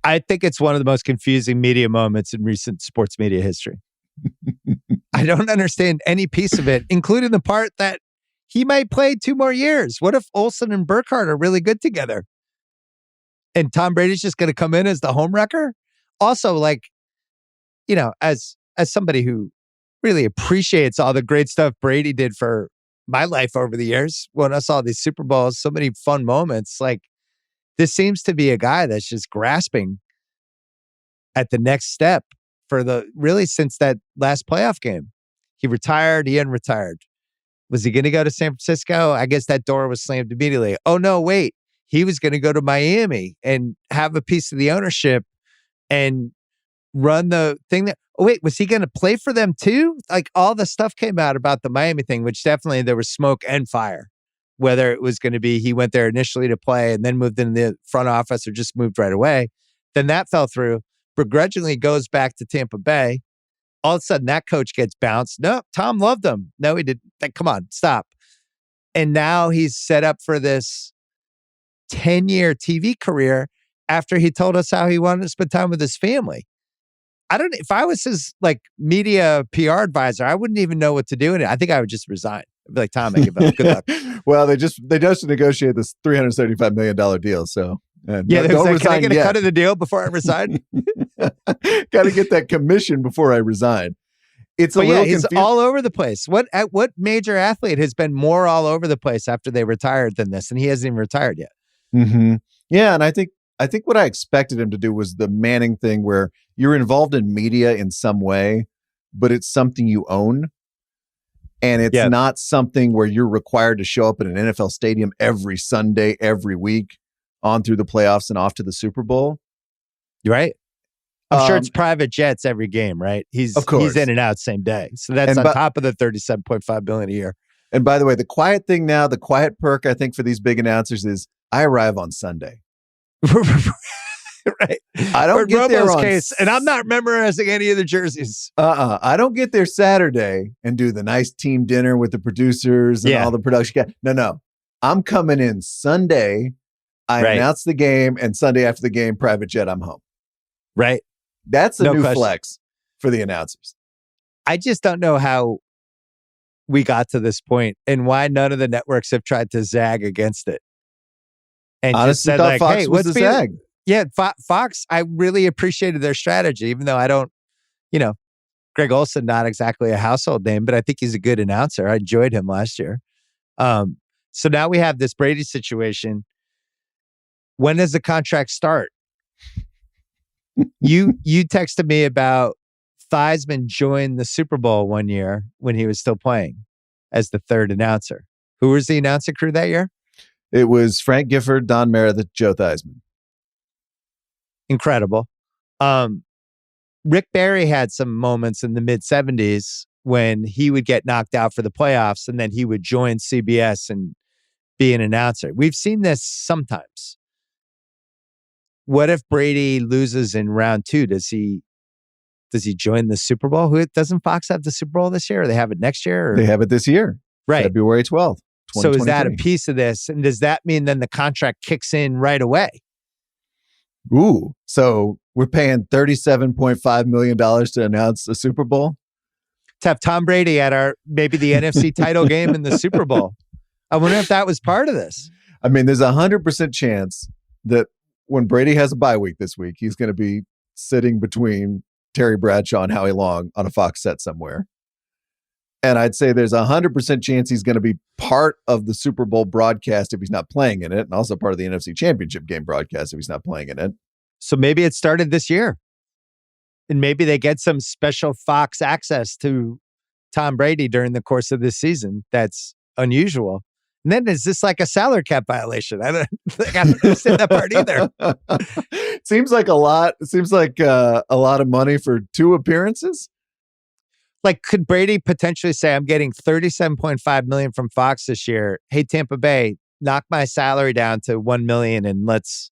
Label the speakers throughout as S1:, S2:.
S1: I think it's one of the most confusing media moments in recent sports media history. I don't understand any piece of it, including the part that he might play 2 more years. What if Olsen and Burkhardt are really good together? And Tom Brady's just going to come in as the home wrecker? Also, like, you know, as somebody who really appreciates all the great stuff Brady did for my life over the years, when I saw these Super Bowls, so many fun moments, like, this seems to be a guy that's just grasping at the next step for really since that last playoff game. He retired, he unretired. Was he going to go to San Francisco? I guess that door was slammed immediately. Oh, no, wait. He was going to go to Miami and have a piece of the ownership and run the thing that, oh, wait, was he going to play for them too? Like, all the stuff came out about the Miami thing, which definitely there was smoke and fire. Whether it was going to be he went there initially to play and then moved into the front office or just moved right away. Then that fell through. Begrudgingly goes back to Tampa Bay. All of a sudden, that coach gets bounced. No, Tom loved him. No, he didn't. Like, come on, stop. And now he's set up for this 10-year TV career after he told us how he wanted to spend time with his family. I don't know. If I was his like media PR advisor, I wouldn't even know what to do in it. I think I would just resign. I'd be like, Tom, I give up. Good luck.
S2: Well, they just negotiate this $375 million deal. So
S1: yeah, don't like, can I get a cut of the deal before I resign?
S2: Got to get that commission before I resign. It's
S1: he's all over the place. What major athlete has been more all over the place after they retired than this? And he hasn't even retired yet.
S2: Mm-hmm. Yeah, and I think what I expected him to do was the Manning thing, where you're involved in media in some way, but it's something you own. And it's not something where you're required to show up at an NFL stadium every Sunday, every week, on through the playoffs and off to the Super Bowl.
S1: Right. I'm sure it's private jets every game, right? He's in and out same day. So that's on top of the $37.5 billion a year.
S2: And by the way, the quiet thing now, the quiet perk, I think, for these big announcers is I arrive on Sunday.
S1: Right.
S2: I don't get there on
S1: case, and I'm not memorizing any of the jerseys.
S2: I don't get there Saturday and do the nice team dinner with the producers and all the production guys. No. I'm coming in Sunday. I announce the game, and Sunday after the game, private jet, I'm home.
S1: Right.
S2: That's the new flex for the announcers.
S1: I just don't know how we got to this point and why none of the networks have tried to zag against it. And
S2: honestly,
S1: just said,
S2: thought
S1: like,
S2: Fox
S1: hey,
S2: was the zag.
S1: Yeah, Fox, I really appreciated their strategy, even though I don't, Greg Olsen, not exactly a household name, but I think he's a good announcer. I enjoyed him last year. So now we have this Brady situation. When does the contract start? You texted me about Theismann joined the Super Bowl one year when he was still playing as the third announcer. Who was the announcing crew that year?
S2: It was Frank Gifford, Don Meredith, Joe Theismann.
S1: Incredible. Rick Barry had some moments in the mid-'70s when he would get knocked out for the playoffs and then he would join CBS and be an announcer. We've seen this sometimes. What if Brady loses in round 2? Does he join the Super Bowl? Doesn't Fox have the Super Bowl this year, or they have it next year? Or?
S2: They have it this year,
S1: right?
S2: February 12th.
S1: So is that a piece of this? And does that mean then the contract kicks in right away?
S2: Ooh, so we're paying $37.5 million to announce a Super Bowl?
S1: To have Tom Brady at maybe the NFC title game in the Super Bowl. I wonder if that was part of this.
S2: I mean, there's 100% chance that when Brady has a bye week this week, he's going to be sitting between Terry Bradshaw and Howie Long on a Fox set somewhere. And I'd say there's 100% chance he's going to be part of the Super Bowl broadcast if he's not playing in it, and also part of the NFC Championship game broadcast if he's not playing in it.
S1: So maybe it started this year. And maybe they get some special Fox access to Tom Brady during the course of this season. That's unusual. And then is this like a salary cap violation? I don't understand that part either.
S2: Seems like a lot. It seems like a lot of money for 2 appearances.
S1: Like, could Brady potentially say, I'm getting $37.5 million from Fox this year. Hey, Tampa Bay, knock my salary down to $1 million and let's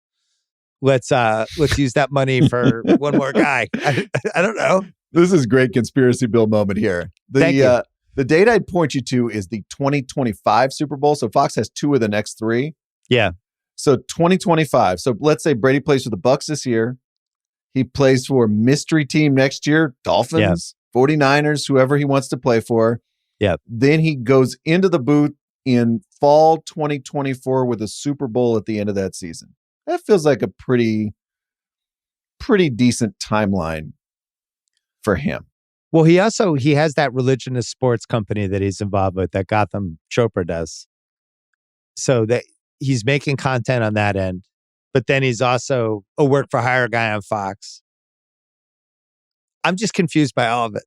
S1: use that money for one more guy. I don't know.
S2: This is a great conspiracy bill moment here.
S1: Thank you.
S2: The date I'd point you to is the 2025 Super Bowl. So Fox has 2 of the next 3.
S1: Yeah.
S2: So 2025. So let's say Brady plays for the Bucs this year. He plays for mystery team next year, Dolphins, 49ers, whoever he wants to play for.
S1: Yeah.
S2: Then he goes into the booth in fall 2024 with a Super Bowl at the end of that season. That feels like a pretty decent timeline for him.
S1: Well, he has that religion of sports company that he's involved with, that Gotham Chopra does. So that he's making content on that end, but then he's also a work for hire guy on Fox. I'm just confused by all of it.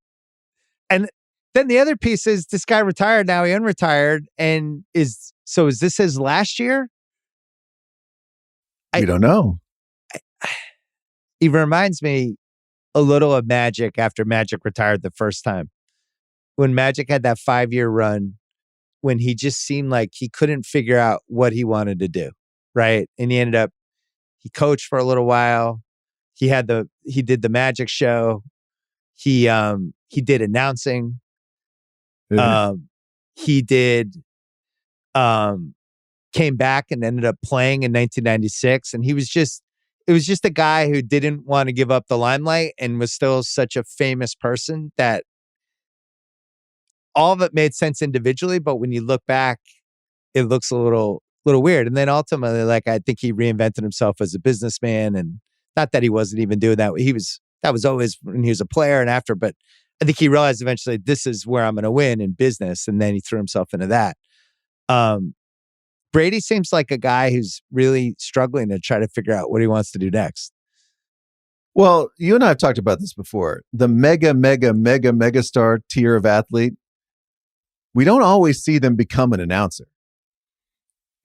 S1: And then the other piece is this guy retired, now he unretired, and is this his last year?
S2: We don't know.
S1: He reminds me a little of Magic after Magic retired the first time. When Magic had that 5-year run, when he just seemed like he couldn't figure out what he wanted to do, right? And he coached for a little while. He did the Magic show. He did announcing. He did came back and ended up playing in 1996, and it was just a guy who didn't want to give up the limelight and was still such a famous person that all of it made sense individually, but when you look back, it looks a little weird. And then ultimately, like, I think he reinvented himself as a businessman, and not that he wasn't even doing that. That was always when he was a player and after, but I think he realized eventually this is where I'm going to win in business. And then he threw himself into that. Brady seems like a guy who's really struggling to try to figure out what he wants to do next.
S2: Well, you and I have talked about this before. The mega star tier of athlete, we don't always see them become an announcer.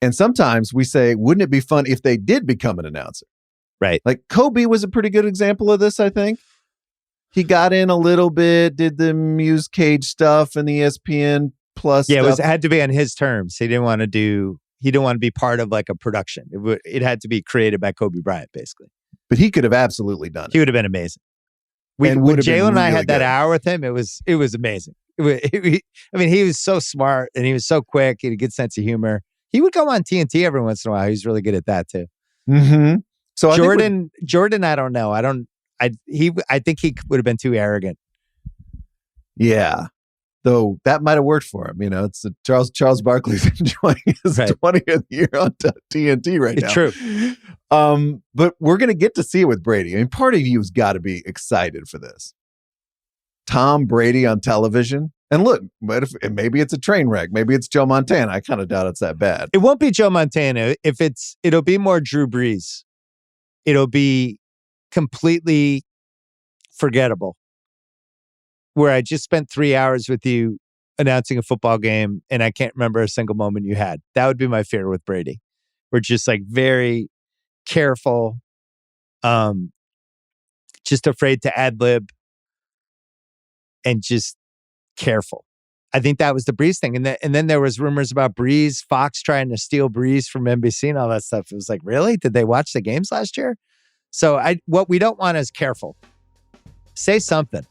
S2: And sometimes we say, wouldn't it be fun if they did become an announcer?
S1: Right.
S2: Like Kobe was a pretty good example of this, I think. He got in a little bit, did the Muse Cage stuff and the ESPN Plus stuff.
S1: It had to be on his terms. He didn't want to be part of like a production. It had to be created by Kobe Bryant, basically.
S2: But he could have absolutely done it.
S1: He would have been amazing. When Jalen and I had that hour with him, it was amazing. He was so smart and he was so quick. He had a good sense of humor. He would go on TNT every once in a while. He was really good at that too.
S2: Mm-hmm. So
S1: Jordan, I don't know. I think he would have been too arrogant.
S2: Yeah. Though that might have worked for him. You know, it's Charles Barkley's enjoying his 20th year on TNT right now.
S1: True.
S2: But we're going to get to see it with Brady. I mean, part of you's got to be excited for this. Tom Brady on television. And look, maybe it's a train wreck. Maybe it's Joe Montana. I kind of doubt it's that bad.
S1: It won't be Joe Montana. It'll be more Drew Brees. It'll be completely forgettable. Where I just spent 3 hours with you announcing a football game and I can't remember a single moment you had. That would be my fear with Brady. We're just like very careful, just afraid to ad lib and just careful. I think that was the Brees thing. And then there was rumors about Brees, Fox trying to steal Brees from NBC and all that stuff. It was like, really? Did they watch the games last year? So what we don't want is careful. Say something.